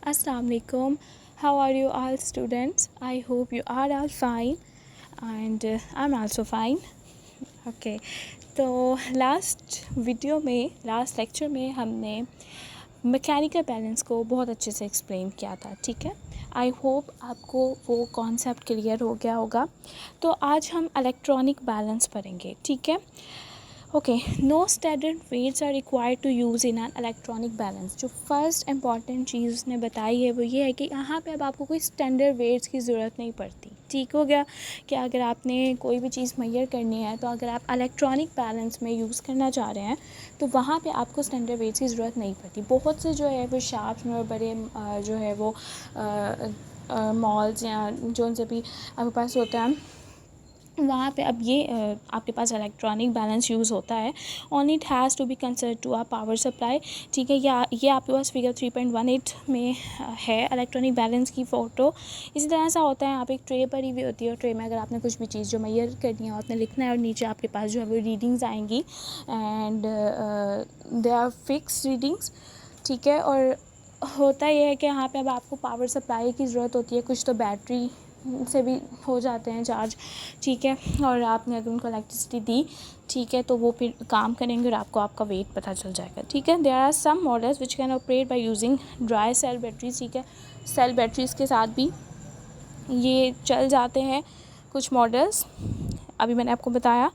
Assalamu alaikum. How are you all students? I hope you are all fine and I'm also fine. Okay. तो last lecture में हमने mechanical balance को बहुत अच्छे से explain किया था, ठीक है। आई होप आपको वो कॉन्सेप्ट क्लियर हो गया होगा। तो आज हम इलेक्ट्रॉनिक बैलेंस पढ़ेंगे, ठीक है। Okay, no standard weights are required to use in an electronic balance. जो फर्स्ट इंपॉर्टेंट चीज़ उसने बताई है वो ये है कि यहाँ पे अब आपको कोई स्टैंडर्ड वेट्स की ज़रूरत नहीं पड़ती, ठीक हो गया। कि अगर आपने कोई भी चीज़ मेजर करनी है तो अगर आप इलेक्ट्रॉनिक बैलेंस में यूज़ करना चाह रहे हैं तो वहाँ पे आपको स्टैंडर्ड वेट्स की ज़रूरत नहीं पड़ती। बहुत से जो है वो शाफ्ट में बड़े जो है वो मॉल्स या जो से भी आपके पास होता है वहाँ पे अब ये आपके पास इलेक्ट्रॉनिक बैलेंस यूज़ होता है। Only it has to be consider to a power supply, ठीक है। ये आपके पास फिगर 3.18 में है इलेक्ट्रॉनिक बैलेंस की फ़ोटो। इसी तरह से होता है, यहाँ पे एक ट्रे भरी हुई होती है और ट्रे में अगर आपने कुछ भी चीज़ जो मेजर करनी है आपने लिखना है और नीचे आपके पास जो है वो रीडिंग्स आएंगी and they are fix readings, ठीक है। और होता ये है कि यहाँ पे अब आपको पावर सप्लाई की ज़रूरत होती है, कुछ तो बैटरी से भी हो जाते हैं चार्ज, ठीक है। और आपने अगर उनको इलेक्ट्रिसिटी दी, ठीक है, तो वो फिर काम करेंगे और आपको आपका वेट पता चल जाएगा, ठीक है। There are some models which can operate by using dry cell batteries, ठीक है। सेल बैटरीज के साथ भी ये चल जाते हैं कुछ मॉडल्स, अभी मैंने आपको बताया।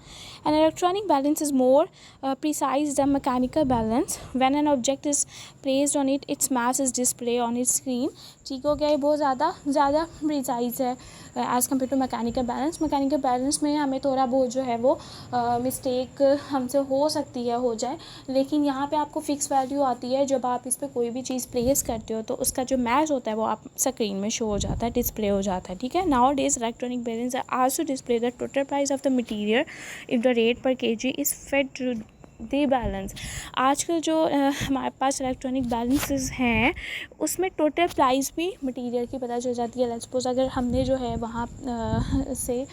An electronic balance is more precise the mechanical balance when an object is placed on it its mass is display on it screen, ठीक हो गया। ये बहुत ज़्यादा प्रिसाइज है as compare to mechanical balance. Mechanical balance में हमें थोड़ा बहुत जो है वो मिस्टेक हमसे हो सकती है, हो जाए, लेकिन यहाँ पे आपको फ़िक्स वैल्यू आती है। जब आप इस पर कोई भी चीज़ प्लेस करते हो तो उसका जो मैच होता है वो आप स्क्रीन में शो हो जाता है, डिस्प्ले हो जाता है, ठीक है। Now days electronic balance also display the total price of the material if the rate per kg is fed to the balance. आजकल जो हमारे पास इलेक्ट्रॉनिक बैलेंसेस हैं उसमें टोटल प्राइस भी मटेरियल की पता चल जाती है। लेट्स सपोज अगर हमने जो है वहाँ से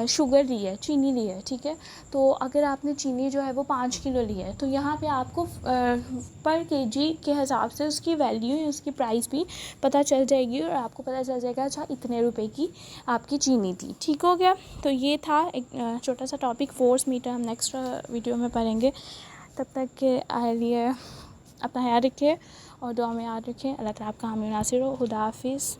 शुगर ली है, चीनी ली है, ठीक है। तो अगर आपने चीनी जो है वो 5 किलो ली है तो यहाँ पे आपको पर kg के हिसाब से उसकी वैल्यू, उसकी प्राइस भी पता चल जाएगी और आपको पता चल जाएगा अच्छा इतने रुपए की आपकी चीनी थी, ठीक हो गया। तो ये था एक छोटा सा टॉपिक, फोर्स मीटर हम नेक्स्ट वीडियो में पढ़ेंगे। तब तक के लिए अपना ख्याल रखिए और दुआ में याद रखें। अल्लाह ताला आपका हामी नासिर हो। खुदा हाफिज़।